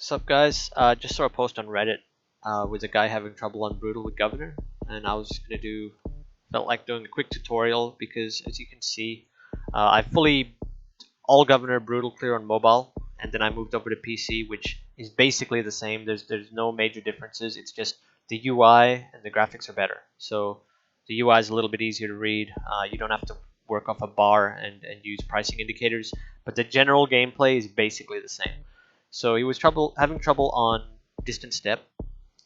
Sup guys, just saw a post on Reddit with a guy having trouble on Brutal with Governor, and I was just felt like doing a quick tutorial because as you can see, I fully all Governor Brutal clear on mobile, and then I moved over to PC, which is basically the same. There's no major differences. It's just the UI and the graphics are better. So the UI is a little bit easier to read. You don't have to work off a bar and use pricing indicators, but the general gameplay is basically the same. So he was having trouble on Distant Step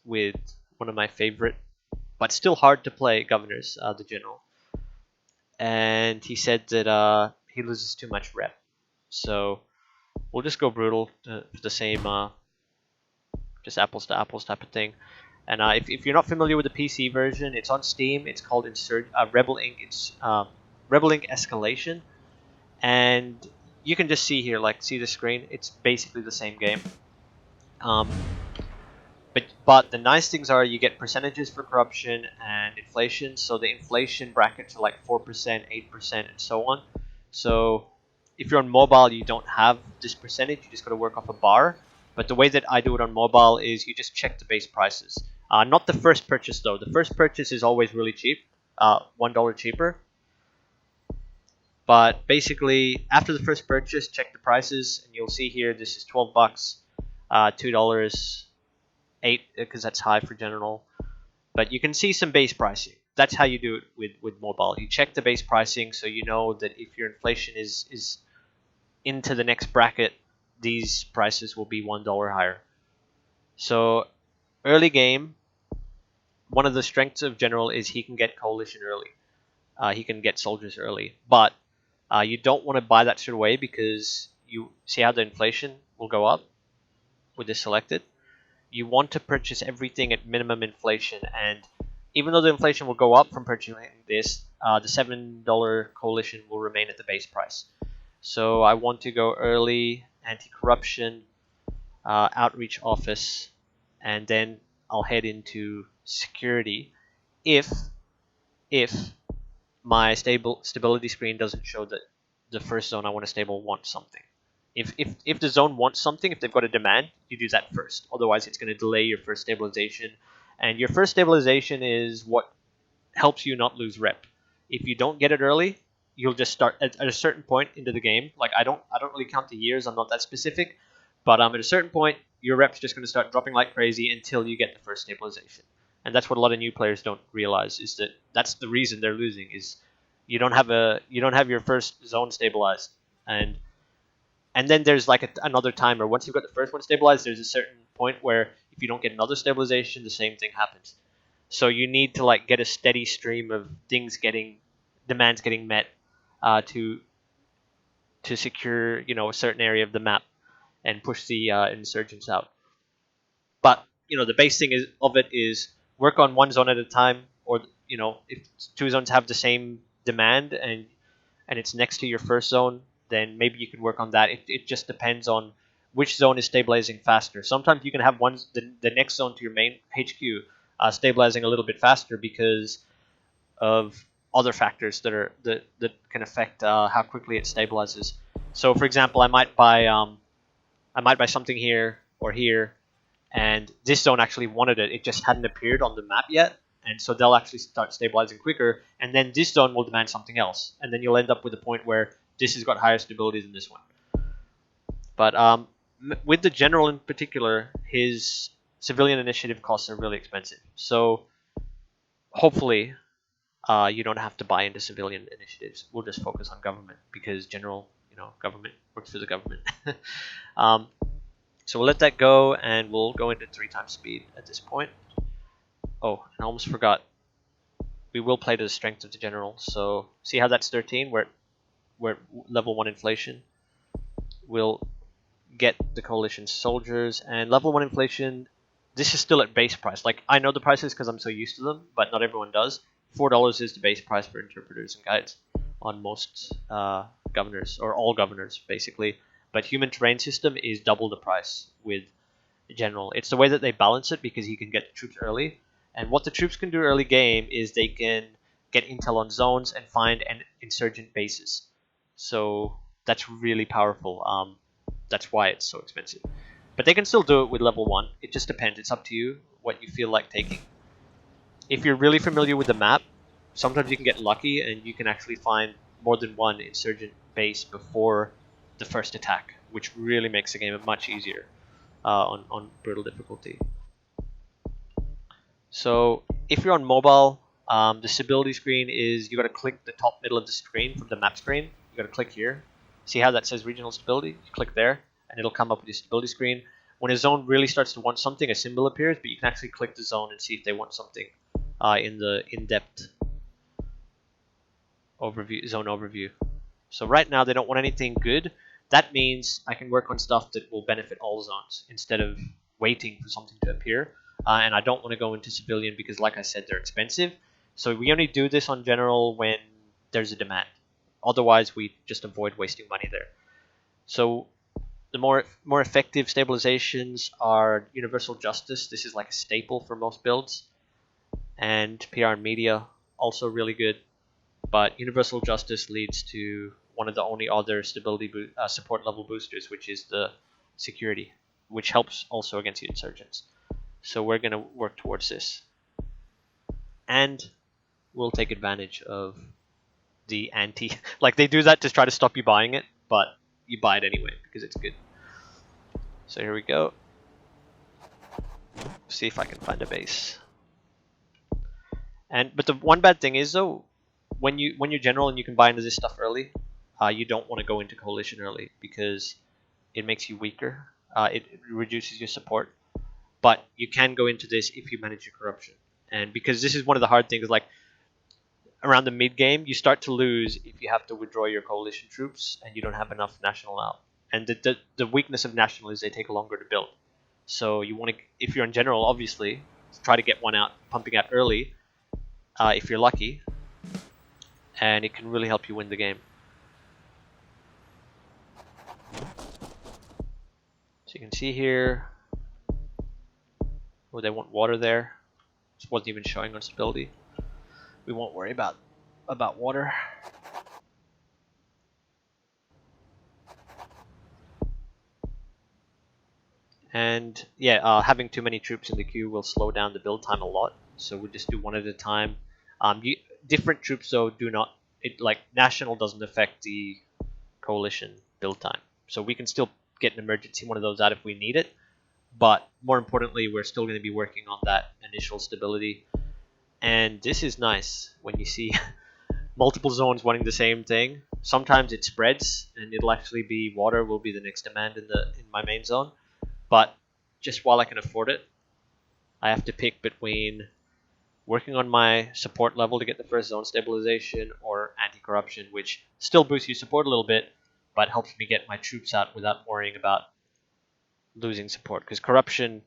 with one of my favorite, but still hard to play governors, the general. And he said that he loses too much rep. So we'll just go brutal for the same, just apples to apples type of thing. And if you're not familiar with the PC version, it's on Steam. It's called Rebel Inc. It's Rebel Inc. Escalation, and you can just see here, like, see the screen. It's basically the same game. But the nice things are you get percentages for corruption and inflation. So the inflation brackets are like 4%, 8%, and so on. So if you're on mobile, you don't have this percentage. You just got to work off a bar. But the way that I do it on mobile is you just check the base prices. Not the first purchase though. The first purchase is always really cheap, $1 cheaper. But basically, after the first purchase, check the prices, and you'll see here this is 12 bucks, $2, 8 because that's high for general. But you can see some base pricing. That's how you do it with mobile. You check the base pricing so you know that if your inflation is into the next bracket, these prices will be $1 higher. So early game, one of the strengths of general is he can get coalition early. He can get soldiers early, but you don't want to buy that straight away because you see how the inflation will go up with this selected. You want to purchase everything at minimum inflation, and even though the inflation will go up from purchasing this, the $7 coalition will remain at the base price. So I want to go early, anti-corruption, outreach office, and then I'll head into security if my stability screen doesn't show that the first zone I want to stable wants something. If the zone wants something, if they've got a demand, you do that first. Otherwise, it's going to delay your first stabilization. And your first stabilization is what helps you not lose rep. If you don't get it early, you'll just start at a certain point into the game. Like I don't really count the years. I'm not that specific. But at a certain point, your rep's just going to start dropping like crazy until you get the first stabilization. And that's what a lot of new players don't realize, is that that's the reason they're losing, is you don't have your first zone stabilized. And then there's like another timer. Once you've got the first one stabilized, there's a certain point where if you don't get another stabilization, the same thing happens. So you need to like get a steady stream of demands getting met to secure, a certain area of the map and push the insurgents out. But the base thing of it is work on one zone at a time, or if two zones have the same demand and it's next to your first zone, then maybe you can work on that. It just depends on which zone is stabilizing faster. Sometimes you can have the next zone to your main HQ stabilizing a little bit faster because of other factors that can affect how quickly it stabilizes. So, for example, I might buy something here or here, and this zone actually wanted it. It just hadn't appeared on the map yet, and so they'll actually start stabilizing quicker. And then this zone will demand something else, and then you'll end up with a point where this has got higher stability than this one. But with the general in particular, his civilian initiative costs are really expensive. So hopefully you don't have to buy into civilian initiatives. We'll just focus on government because general, government works for the government. So we'll let that go, and we'll go into 3x speed at this point. Oh, I almost forgot. We will play to the strength of the general. So see how that's 13? We're level 1 inflation. We'll get the coalition soldiers, and level 1 inflation, this is still at base price. Like, I know the prices because I'm so used to them, but not everyone does. $4 is the base price for interpreters and guides on most governors, or all governors basically. But human terrain system is double the price with general. It's the way that they balance it because you can get the troops early, and what the troops can do early game is they can get intel on zones and find insurgent bases. So that's really powerful. That's why it's so expensive. But they can still do it with level 1. It just depends. It's up to you what you feel like taking. If you're really familiar with the map, sometimes you can get lucky and you can actually find more than one insurgent base before the first attack, which really makes the game much easier on brutal difficulty. So if you're on mobile, the stability screen is, you got to click the top middle of the screen from the map screen. You got to click here. See how that says regional stability? You click there and it'll come up with your stability screen. When a zone really starts to want something, a symbol appears, but you can actually click the zone and see if they want something in the in-depth overview, zone overview. So right now they don't want anything good. That means I can work on stuff that will benefit all zones instead of waiting for something to appear. And I don't want to go into civilian because, like I said, they're expensive. So we only do this on general when there's a demand. Otherwise, we just avoid wasting money there. So the more effective stabilizations are Universal Justice. This is like a staple for most builds. And PR and Media, also really good. But Universal Justice leads to one of the only other stability support level boosters, which is the security, which helps also against the insurgents. So we're going to work towards this. And we'll take advantage of the anti... like, they do that to try to stop you buying it, but you buy it anyway because it's good. So here we go. See if I can find a base. But the one bad thing is, though, when you're general and you can buy into this stuff early, you don't want to go into coalition early because it makes you weaker. It reduces your support. But you can go into this if you manage your corruption. And because this is one of the hard things, like around the mid game, you start to lose if you have to withdraw your coalition troops and you don't have enough national out. And the weakness of national is they take longer to build. So you want to, if you're in general, obviously, try to get one out, pumping out early, if you're lucky. And it can really help you win the game. So you can see here, oh, they want water there. This wasn't even showing on stability. We won't worry about water. And yeah, having too many troops in the queue will slow down the build time a lot. So we'll just do one at a time. Different troops though do not. Like national doesn't affect the coalition build time. So we can still get an emergency one of those out if we need it. But more importantly, we're still going to be working on that initial stability. And this is nice when you see multiple zones wanting the same thing. Sometimes it spreads, and it'll actually be water will be the next demand in my main zone. But just while I can afford it, I have to pick between working on my support level to get the first zone stabilization or anti-corruption, which still boosts your support a little bit, but helps me get my troops out without worrying about losing support. Because corruption,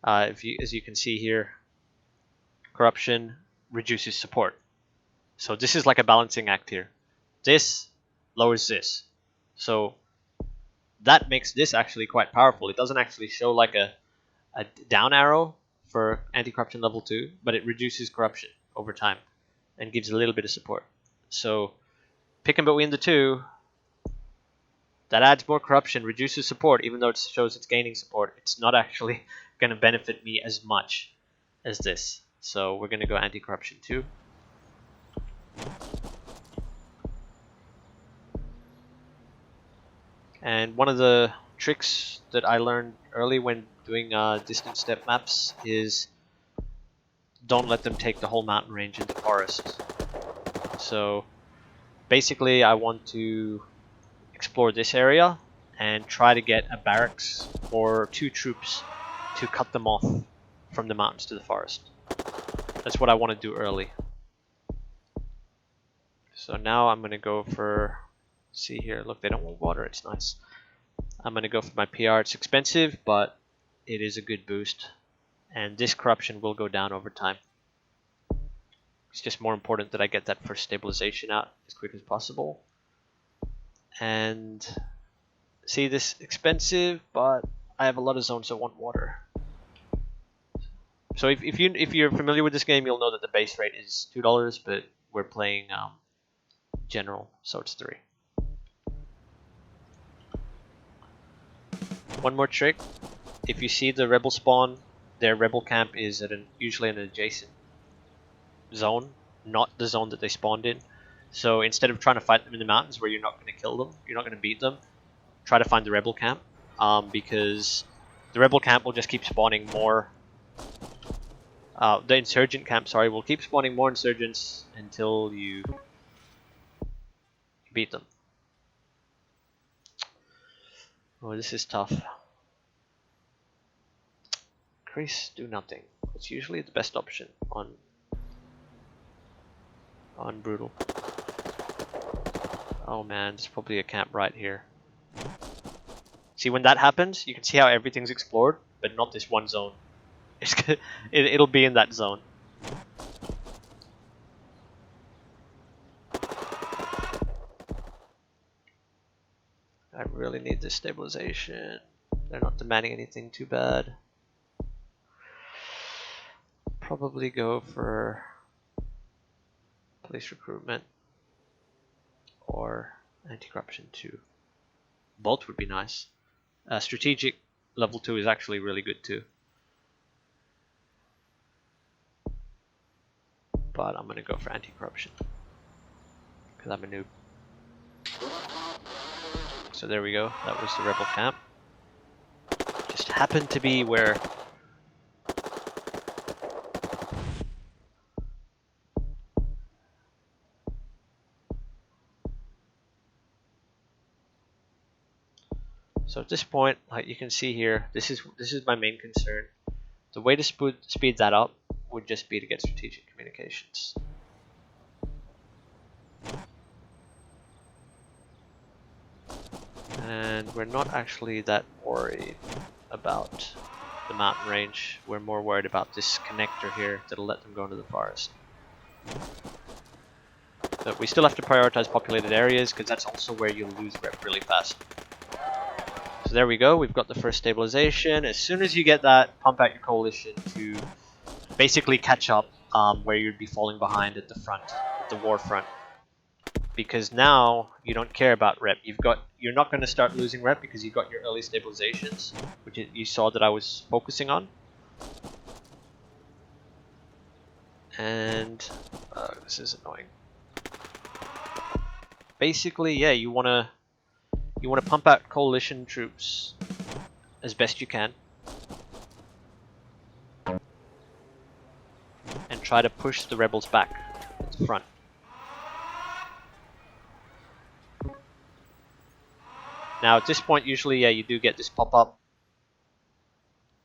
as you can see here, corruption reduces support. So this is like a balancing act here. This lowers this. So that makes this actually quite powerful. It doesn't actually show like a down arrow for anti-corruption level 2, but it reduces corruption over time and gives a little bit of support. So picking between the two, that adds more corruption, reduces support, even though it shows it's gaining support. It's not actually going to benefit me as much as this. So we're going to go anti-corruption too. And one of the tricks that I learned early when doing distant step maps is don't let them take the whole mountain range into forest. So basically I want to explore this area and try to get a barracks or 2 troops to cut them off from the mountains to the forest. That's what I want to do early. So now I'm going to go for, see here, look, they don't want water, it's nice. I'm going to go for my PR. It's expensive, but it is a good boost. And this corruption will go down over time. It's just more important that I get that first stabilization out as quick as possible. And see, this expensive, but I have a lot of zones that want water. So if you're familiar with this game, you'll know that the base rate is $2, but we're playing general, so it's 3. One more trick. If you see the rebel spawn, their rebel camp is at usually an adjacent zone, not the zone that they spawned in. So instead of trying to fight them in the mountains where you're not going to kill them, you're not going to beat them, try to find the rebel camp, because the rebel camp will just keep spawning more. The insurgent camp, sorry, will keep spawning more insurgents until you beat them. Oh, this is tough. Increase, do nothing. It's usually the best option on brutal. Oh man, there's probably a camp right here. See, when that happens, you can see how everything's explored, but not this one zone. It'll be in that zone. I really need this stabilization. They're not demanding anything too bad. Probably go for police recruitment or anti-corruption 2. Both would be nice. Strategic level 2 is actually really good too. But I'm gonna go for anti-corruption because I'm a noob. So there we go, that was the rebel camp. Just happened to be where so at this point, like you can see here, this is my main concern. The way to speed that up would just be to get strategic communications. And we're not actually that worried about the mountain range. We're more worried about this connector here that'll let them go into the forest. But we still have to prioritize populated areas because that's also where you lose rep really fast. So there we go, we've got the first stabilization. As soon as you get that, pump out your coalition to basically catch up where you'd be falling behind at the front, at the war front. Because now you don't care about rep. You're not going to start losing rep because you've got your early stabilizations, which you saw that I was focusing on. And this is annoying. Basically, yeah, you want to pump out coalition troops as best you can, and try to push the rebels back at the front. Now at this point, usually, yeah, you do get this pop-up.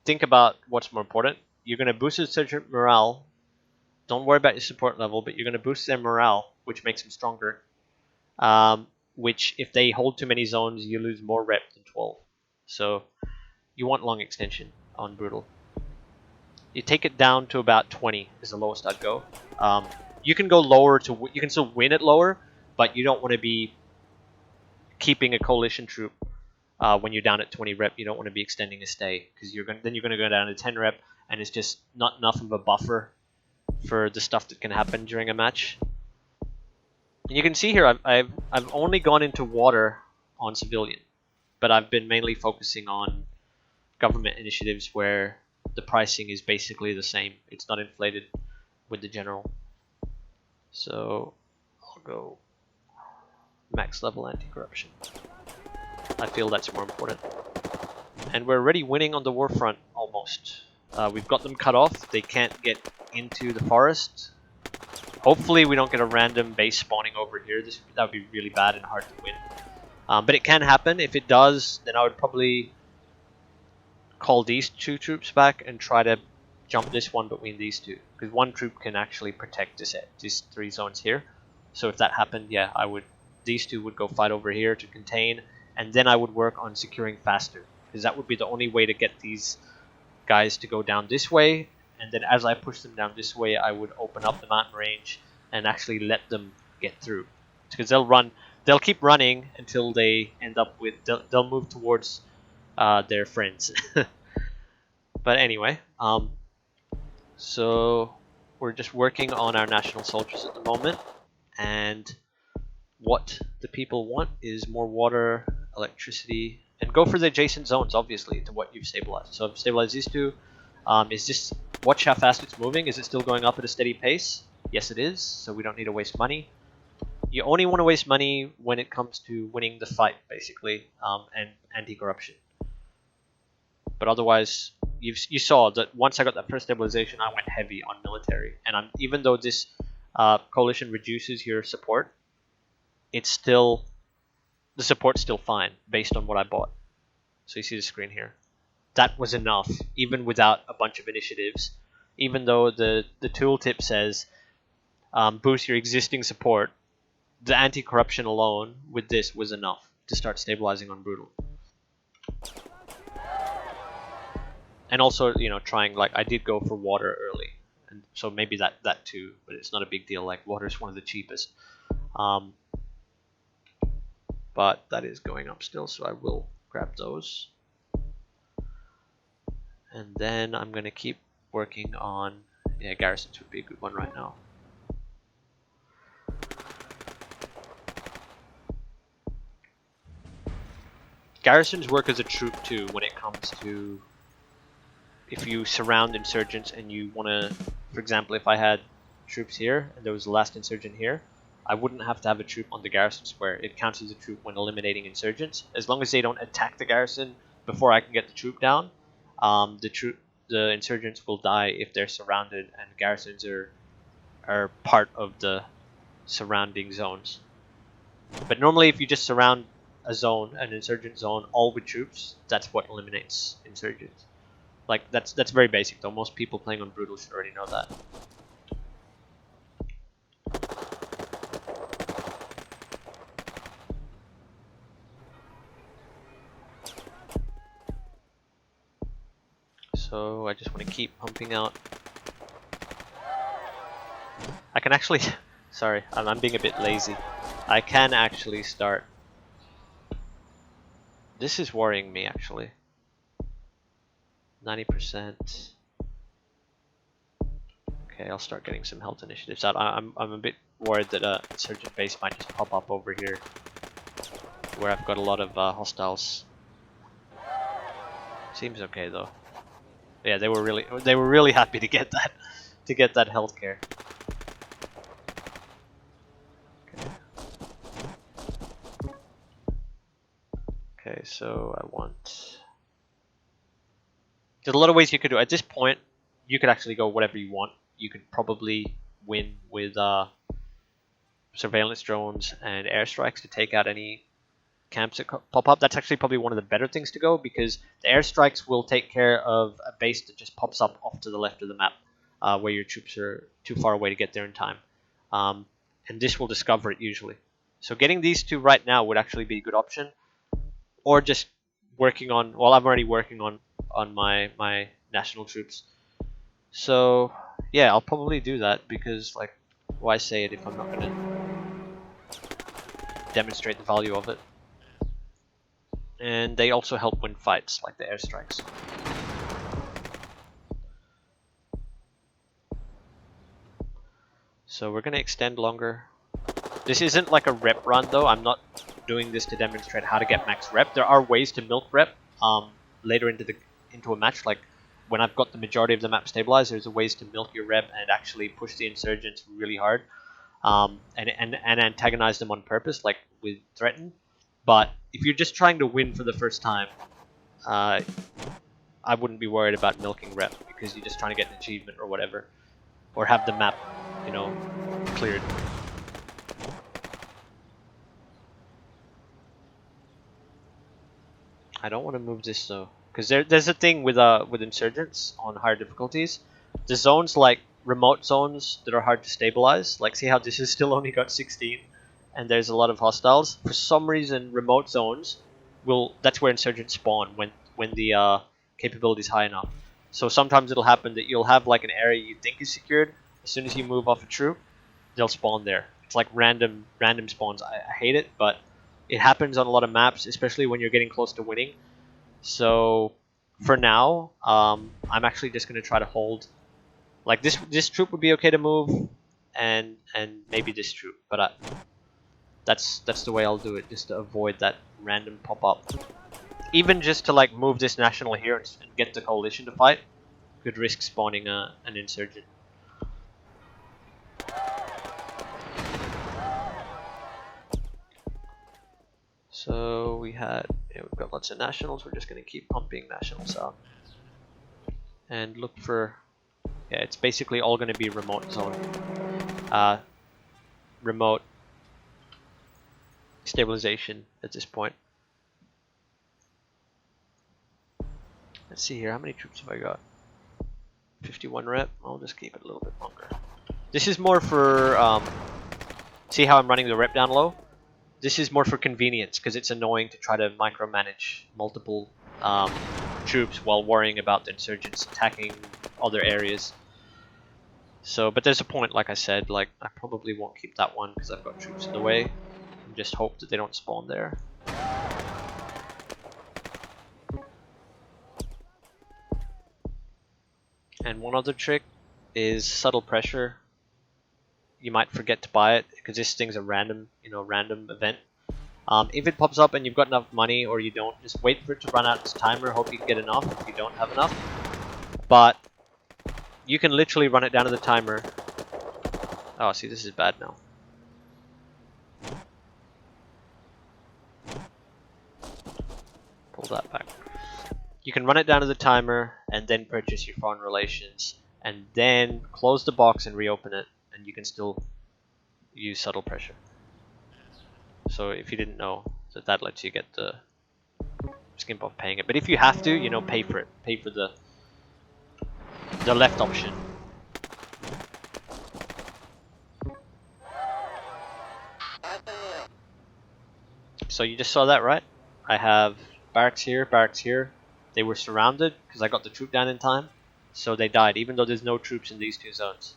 Think about what's more important. You're going to boost the insurgent morale. Don't worry about your support level, but you're going to boost their morale, which makes them stronger. Which, if they hold too many zones, you lose more rep than 12. So you want long extension on brutal. You take it down to about 20 is the lowest I'd go. You can go lower you can still win it lower, but you don't want to be keeping a coalition troop when you're down at 20 rep. You don't want to be extending a stay because then you're going to go down to 10 rep, and it's just not enough of a buffer for the stuff that can happen during a match. And you can see here I've only gone into water on civilian, but I've been mainly focusing on government initiatives where the pricing is basically the same. It's not inflated with the general. So I'll go max level anti-corruption. I feel that's more important. And we're already winning on the war front almost. We've got them cut off. They can't get into the forest. Hopefully we don't get a random base spawning over here. That would be really bad and hard to win. But it can happen. If it does, then I would probably call these two troops back and try to jump this one between these two. Because one troop can actually protect these 3 zones here. So if that happened, yeah, these two would go fight over here to contain. And then I would work on securing faster. Because that would be the only way to get these guys to go down this way. And then as I push them down this way, I would open up the mountain range and actually let them get through. Because they'll keep running until they end up with, they'll move towards their friends. But anyway, so we're just working on our national soldiers at the moment. And what the people want is more water, electricity, And go for the adjacent zones, obviously, to what you've stabilized. So I've stabilized these two. Is this, watch how fast it's moving. Is it still going up at a steady pace? Yes, it is. So we don't need to waste money. You only want to waste money when it comes to winning the fight, basically, and anti-corruption. But otherwise, you saw that once I got that first stabilization, I went heavy on military. And even though this coalition reduces your support, it's still, the support's still fine based on what I bought. So you see the screen here. That was enough, even without a bunch of initiatives. Even though the tooltip says boost your existing support, the anti-corruption alone with this was enough to start stabilizing on Brutal. And also, you know, trying, like, I did go for water early, and so maybe that too, but it's not a big deal. Like, water is one of the cheapest. But that is going up still, so I will grab those. And then I'm going to keep working on, yeah, garrisons would be a good one right now. Garrisons work as a troop too when it comes to, if you surround insurgents and you want to, for example, if I had troops here and there was the last insurgent here, I wouldn't have to have a troop on the garrison square. It counts as a troop when eliminating insurgents. As long as they don't attack the garrison before I can get the troop down, the insurgents will die if they're surrounded, and garrisons are part of the surrounding zones. But normally if you just surround a zone, an insurgent zone, all with troops, that's what eliminates insurgents. Like, that's very basic though. Most people playing on Brutal should already know that. So I just want to keep pumping out. I can actually, sorry, I'm being a bit lazy. I can actually start. This is worrying me actually. 90%. Okay, I'll start getting some health initiatives out. I'm a bit worried that a insurgent base might just pop up over here, where I've got a lot of hostiles. Seems okay though. Yeah, they were really happy to get that healthcare. Okay, so I want. There's a lot of ways you could do it. At this point, you could actually go whatever you want. You could probably win with surveillance drones and airstrikes to take out any camps that pop up. That's actually probably one of the better things to go, because the airstrikes will take care of a base that just pops up off to the left of the map, where your troops are too far away to get there in time. And this will discover it usually. So getting these two right now would actually be a good option. Or just working on, well, I'm already working on my national troops. So yeah, I'll probably do that, because, like, why say it if I'm not going to demonstrate the value of it? And they also help win fights, like the airstrikes. So we're going to extend longer. This isn't like a rep run though. I'm not doing this to demonstrate how to get max rep. There are ways to milk rep later into a match. Like when I've got the majority of the map stabilized, there's a ways to milk your rep and actually push the insurgents really hard, and antagonize them on purpose, like with Threaten. But if you're just trying to win for the first time, I wouldn't be worried about milking rep, because you're just trying to get an achievement or whatever, or have the map, you know, cleared. I don't want to move this though, because there's a thing with insurgents on higher difficulties. The zones, like remote zones that are hard to stabilize, like see how this has still only got 16, and there's a lot of hostiles. For some reason, remote zones that's where insurgents spawn when the capability is high enough. So sometimes it'll happen that you'll have like an area you think is secured. As soon as you move off a troop, they'll spawn there. It's like random spawns. I hate it, but it happens on a lot of maps, especially when you're getting close to winning. So for now, I'm actually just going to try to hold. Like this troop would be okay to move, and maybe this troop, but that's the way I'll do it, just to avoid that random pop up. even just to like move this national here and get the coalition to fight, could risk spawning an insurgent. So we've got lots of nationals. We're just going to keep pumping nationals out and look for, yeah, it's basically all going to be remote zone, remote stabilization at this point. Let's see here, how many troops have I got? 51 rep. I'll just keep it a little bit longer. This is more for, see how I'm running the rep down low? This is more for convenience, because it's annoying to try to micromanage multiple troops while worrying about the insurgents attacking other areas. So, but there's a point, like I said, like I probably won't keep that one because I've got troops in the way. And just hope that they don't spawn there. And one other trick is subtle pressure. You might forget to buy it because this thing's a random, random event. If it pops up and you've got enough money, or you don't, just wait for it to run out its timer. Hope you can get enough if you don't have enough. But you can literally run it down to the timer. Oh, see, this is bad now. Pull that back. You can run it down to the timer and then purchase your foreign relations, and then close the box and reopen it, and you can still use subtle pressure. So if you didn't know, that lets you get the skimp off paying it. But if you have to, pay for it. Pay for the left option. So you just saw that, right? I have barracks here, barracks here. They were surrounded because I got the troop down in time, so they died, even though there's no troops in these two zones.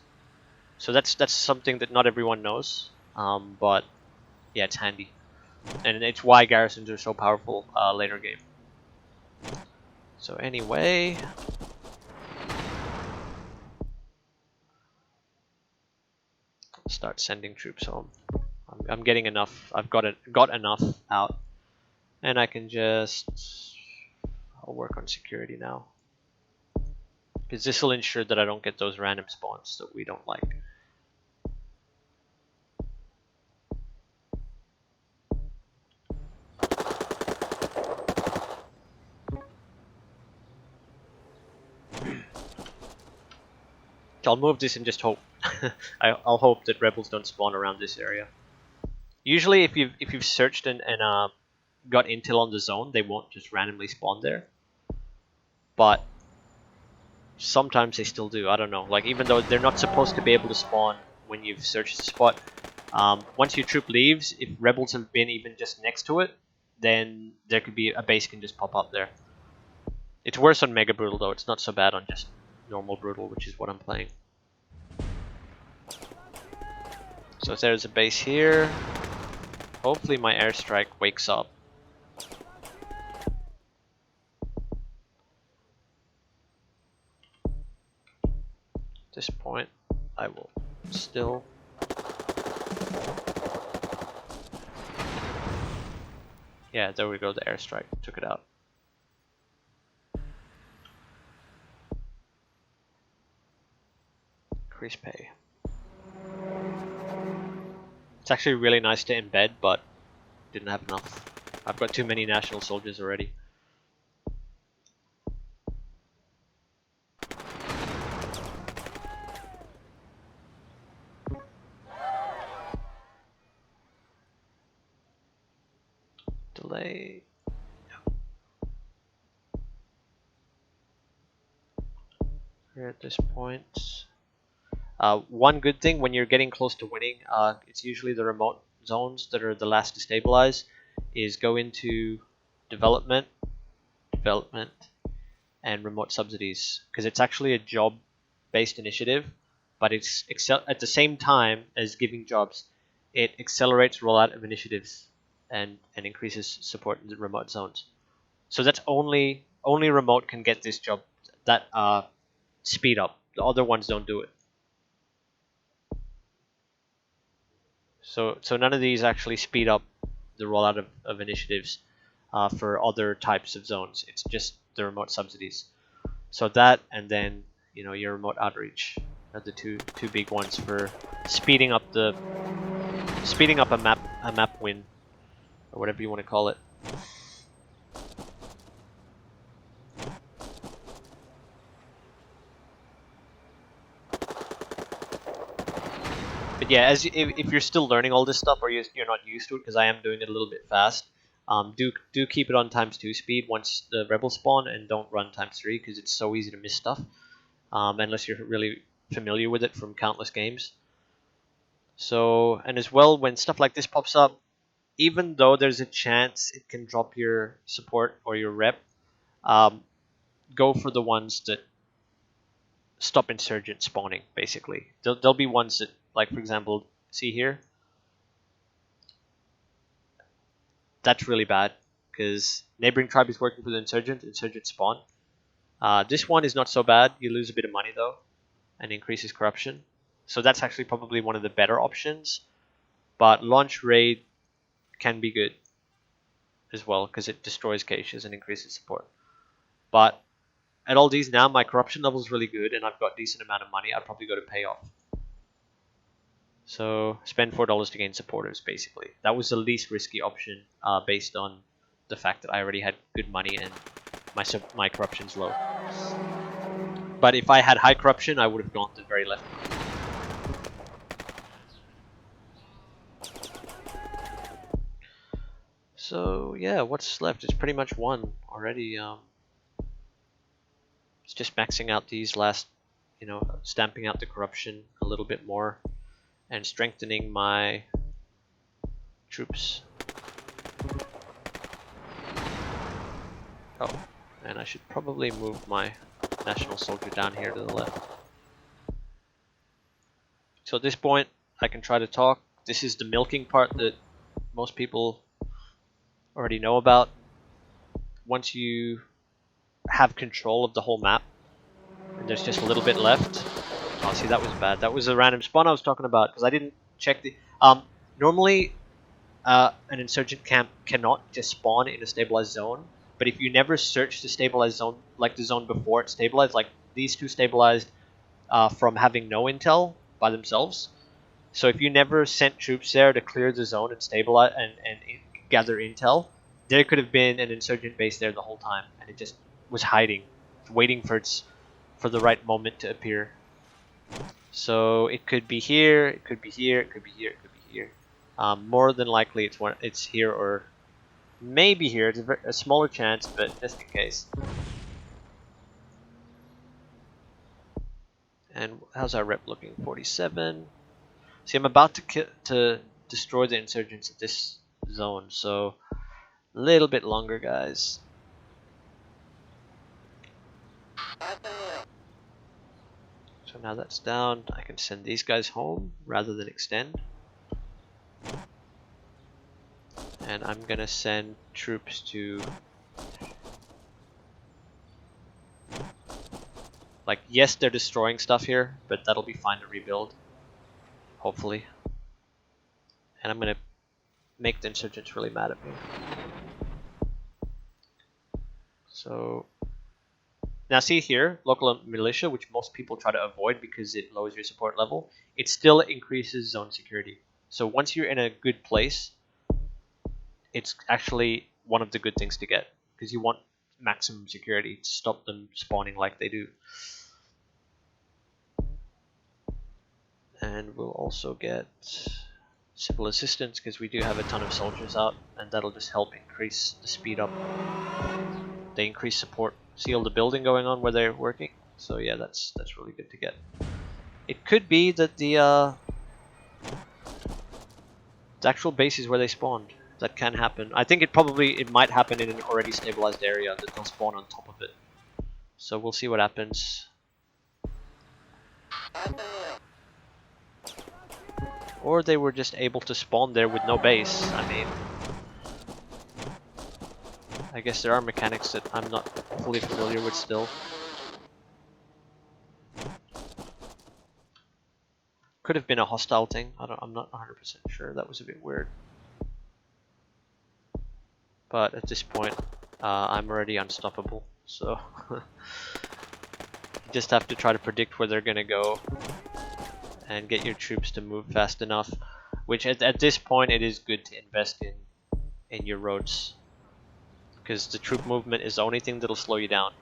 So that's something that not everyone knows, but yeah, it's handy, and it's why garrisons are so powerful later game. So anyway, start sending troops home. I'm getting enough. I've got enough out, and I can I'll work on security now, because this will ensure that I don't get those random spawns that we don't like. I'll move this and just hope. I'll hope that rebels don't spawn around this area. Usually, if you've searched and got intel on the zone, they won't just randomly spawn there. But sometimes they still do. I don't know. Like, even though they're not supposed to be able to spawn when you've searched the spot, once your troop leaves, if rebels have been even just next to it, then there could be a base can just pop up there. It's worse on Mega Brutal though. It's not so bad on just normal Brutal, which is what I'm playing. So there's a base here. Hopefully my airstrike wakes up. At this point, I will still... Yeah, there we go, the airstrike took it out. Increase pay. It's actually really nice to embed, but didn't have enough. I've got too many national soldiers already. Delay. We're at this point. One good thing when you're getting close to winning, it's usually the remote zones that are the last to stabilize, is go into development, and remote subsidies, because it's actually a job-based initiative, but it's at the same time as giving jobs, it accelerates rollout of initiatives and increases support in the remote zones. So that's only remote can get this job, that speed up. The other ones don't do it. So none of these actually speed up the rollout of initiatives. for other types of zones. It's just the remote subsidies. So that, and then your remote outreach are the two big ones for speeding up a map win, or whatever you want to call it. But yeah, if you're still learning all this stuff, or you're not used to it, because I am doing it a little bit fast, do keep it on ×2 speed once the rebels spawn, and don't run ×3 because it's so easy to miss stuff, unless you're really familiar with it from countless games. So, and as well, when stuff like this pops up, even though there's a chance it can drop your support or your rep, go for the ones that stop insurgent spawning, basically. There'll be ones that, like, for example, see here? That's really bad, because neighboring tribe is working for the insurgent spawn. This one is not so bad. You lose a bit of money, though, and increases corruption. So that's actually probably one of the better options. But launch raid can be good as well, because it destroys caches and increases support. But at all these now, my corruption level is really good, and I've got a decent amount of money. I'd probably go to payoff. So spend $4 to gain supporters, basically. That was the least risky option, based on the fact that I already had good money and my corruption's low. But if I had high corruption, I would have gone to the very left. So yeah, what's left is pretty much won already. It's just maxing out these last, stamping out the corruption a little bit more, and strengthening my troops. Oh, and I should probably move my national soldier down here to the left. So at this point, I can try to talk. This is the milking part that most people already know about. Once you have control of the whole map, and there's just a little bit left. Oh, see, that was bad. That was a random spawn I was talking about, because I didn't check the... normally, an insurgent camp cannot just spawn in a stabilized zone, but if you never search the stabilized zone, like the zone before it stabilized, like these two stabilized from having no intel by themselves. So if you never sent troops there to clear the zone and stabilize and gather intel, there could have been an insurgent base there the whole time, and it just was hiding, waiting for the right moment to appear. So it could be here, it could be here, it could be here, it could be here. More than likely it's here, or maybe here. It's a smaller chance, but just in case. And how's our rep looking? 47. See, I'm about to destroy the insurgents at this zone, so a little bit longer, guys. So now that's down, I can send these guys home rather than extend. And I'm gonna send troops to... Like, yes, they're destroying stuff here, but that'll be fine to rebuild. Hopefully. And I'm gonna make the insurgents really mad at me. So... Now see here, local militia, which most people try to avoid because it lowers your support level, it still increases zone security. So once you're in a good place, it's actually one of the good things to get, because you want maximum security to stop them spawning like they do. And we'll also get civil assistance, because we do have a ton of soldiers out, and that'll just help increase the speed up. They increase support. See all the building going on where they're working? So yeah, that's really good to get. It could be that the actual base is where they spawned. That can happen. I think it might happen in an already stabilized area, that they'll spawn on top of it. So we'll see what happens. Or they were just able to spawn there with no base. I mean, I guess there are mechanics that I'm not fully familiar with still. Could have been a hostile thing. I'm not 100% sure. That was a bit weird. But at this point, I'm already unstoppable. So you just have to try to predict where they're gonna go and get your troops to move fast enough. Which at this point, it is good to invest in your roads, because the troop movement is the only thing that'll slow you down.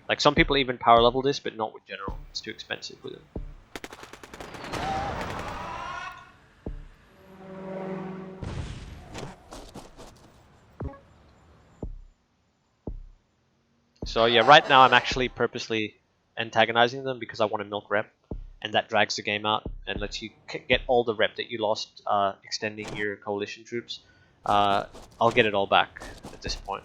Like, some people even power level this, but not with general. It's too expensive with it. So yeah, right now I'm actually purposely antagonizing them because I want to milk rep, and that drags the game out and lets you get all the rep that you lost extending your coalition troops. I'll get it all back at this point.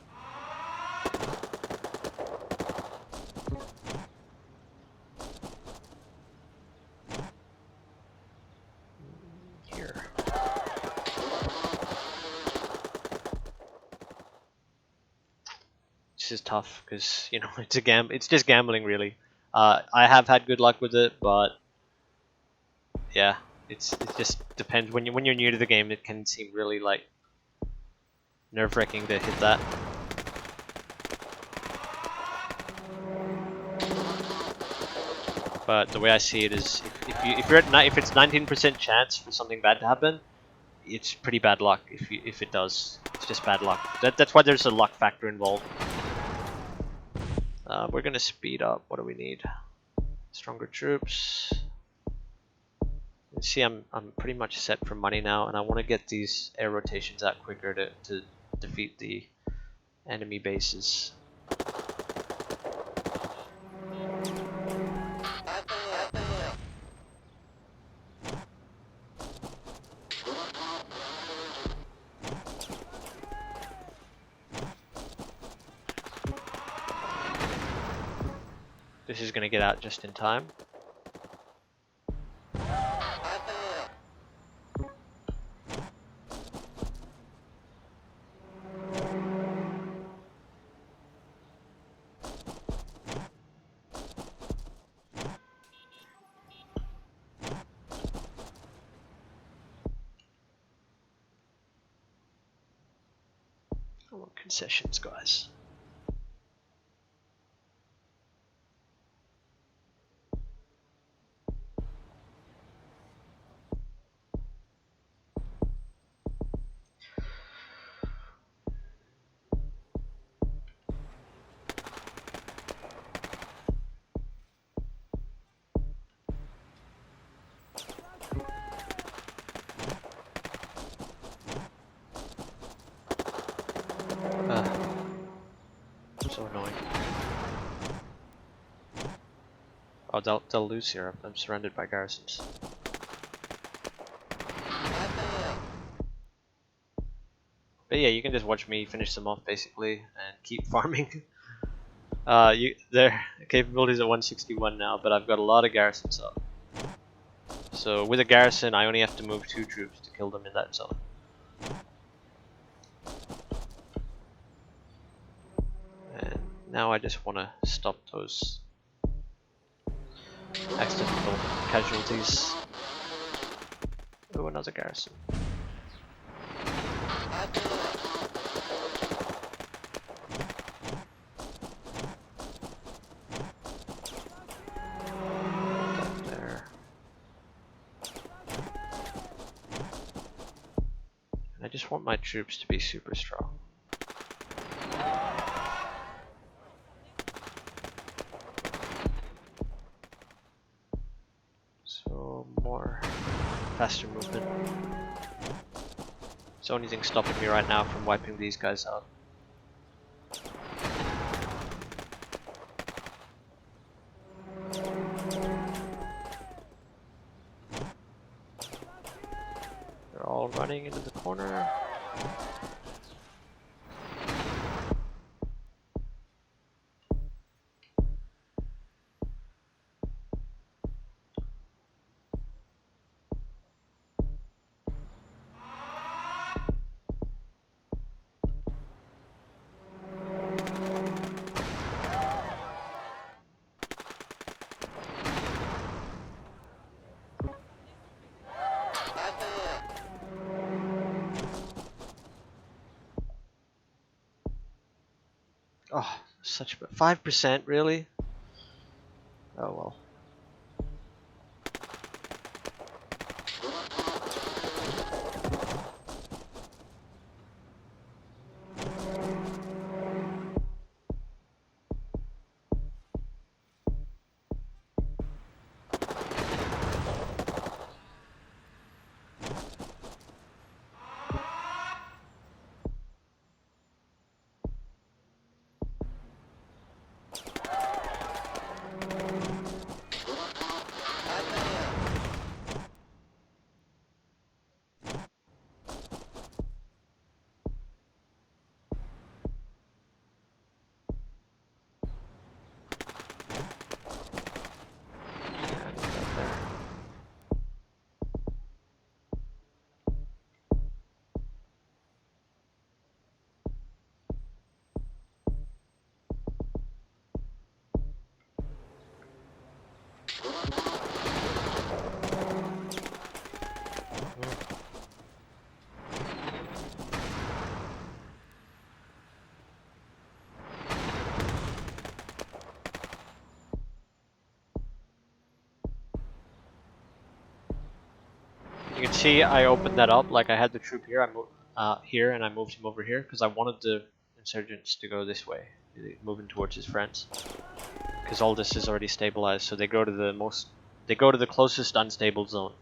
Here. This is tough because, you know, it's just gambling really. I have had good luck with it, but yeah, it just depends. When you're new to the game, it can seem really like nerve-wracking to hit that. But the way I see it is, if it's 19% chance for something bad to happen, it's pretty bad luck. If it does, it's just bad luck. That's why there's a luck factor involved. We're gonna speed up. What do we need? Stronger troops. You see, I'm pretty much set for money now, and I want to get these air rotations out quicker to defeat the enemy bases. This is going to get out just in time. I want concessions, guys. So annoying. Oh, they'll lose here. I'm surrounded by garrisons. But yeah, you can just watch me finish them off basically and keep farming. Their capabilities at 161 now, but I've got a lot of garrisons up. So with a garrison, I only have to move 2 troops to kill them in that zone. And now I just want to stop those accidental casualties. Oh, another garrison. There. I just want my troops to be super strong. So more faster movement. It's the only thing stopping me right now from wiping these guys out. They're all running into the corner. Oh, such 5%, really? Oh well. You can see I opened that up, like I had the troop here, I moved here, and I moved him over here because I wanted the insurgents to go this way, moving towards his friends. Because all this is already stabilized, so they go to the closest unstable zone.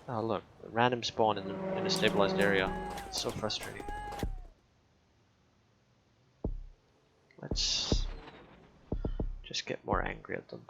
Oh look, random spawn in a stabilized area. It's so frustrating. Let's just get more angry at them.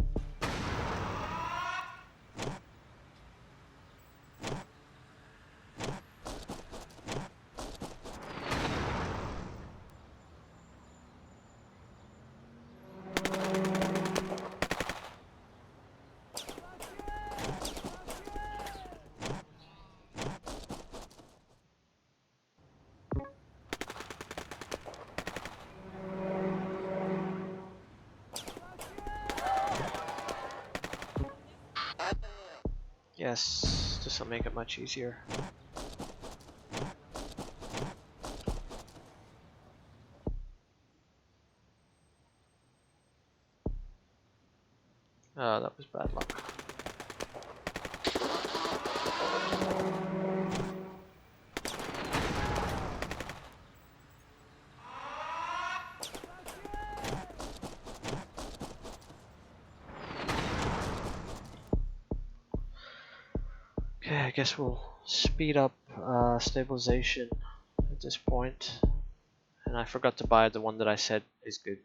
Yes, this will make it much easier. Oh, that was bad luck. Okay, I guess we'll speed up stabilization at this point. And I forgot to buy the one that I said is good.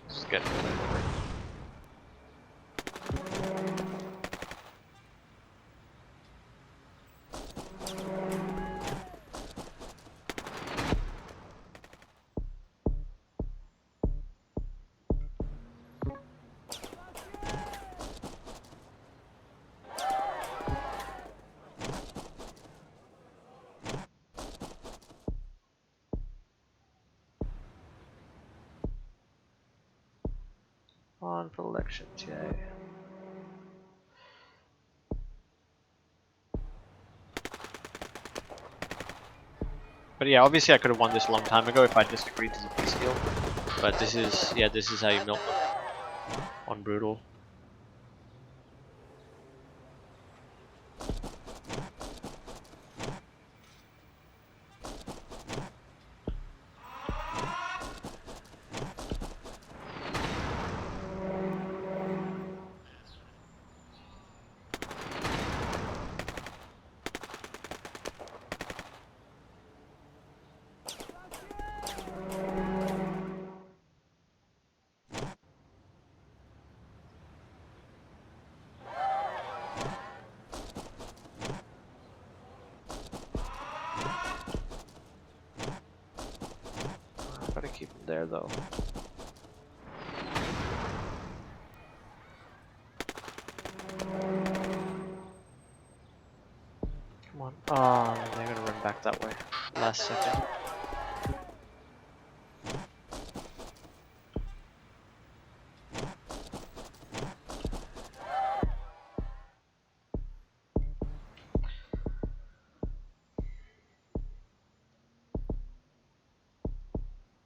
Let's get rid of it. On for elections, yay. But yeah, obviously I could have won this a long time ago if I just agreed to the G.Skill. But this is, yeah, this is how you milk them on brutal. want to keep him there though. Come on. Oh, they're gonna run back that way. Last second.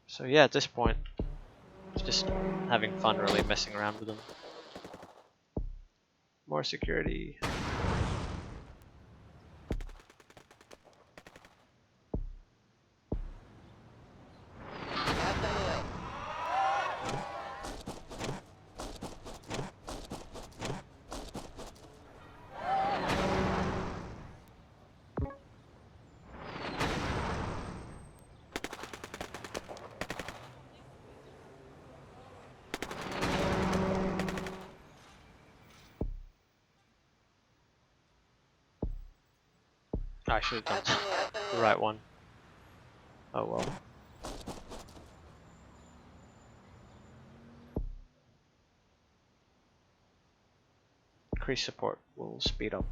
So yeah, at this point, it's just having fun really, messing around with them. More security. I should have done the right one. Oh well. Increase support will speed up.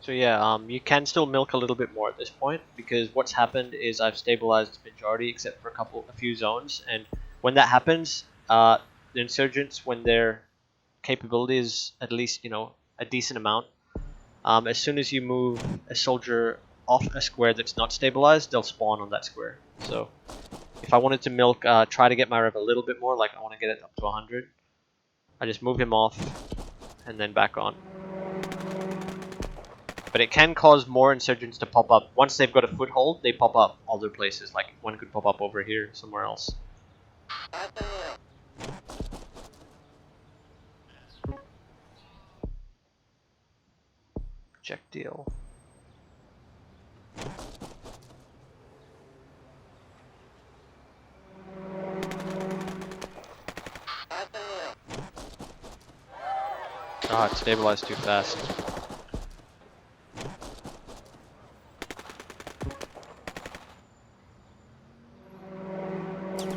So yeah, you can still milk a little bit more at this point, because what's happened is I've stabilized the majority except for a few zones, and when that happens, the insurgents, when their capability is at least, you know, a decent amount, as soon as you move a soldier off a square that's not stabilized, they'll spawn on that square. So if I wanted to milk, try to get my rev a little bit more, like I want to get it up to 100, I just move him off and then back on. But it can cause more insurgents to pop up. Once they've got a foothold, they pop up other places. Like one could pop up over here, somewhere else. Check deal. Ah, it stabilized too fast.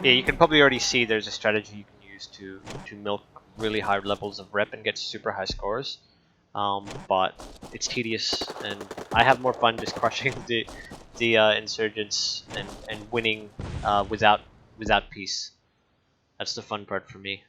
Yeah, you can probably already see there's a strategy you can use to milk really high levels of rep and get super high scores. But it's tedious, and I have more fun just crushing the insurgents and winning without peace. That's the fun part for me.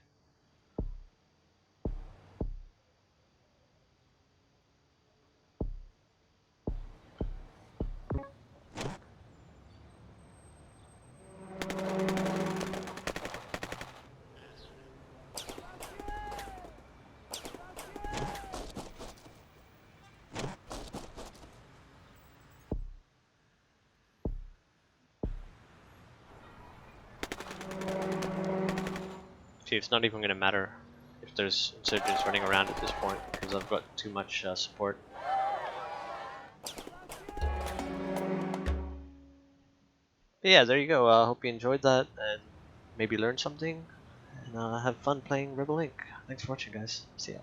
Actually, it's not even going to matter if there's insurgents running around at this point, because I've got too much support. But yeah, there you go. I hope you enjoyed that and maybe learned something, and have fun playing Rebel Inc. Thanks for watching, guys. See ya.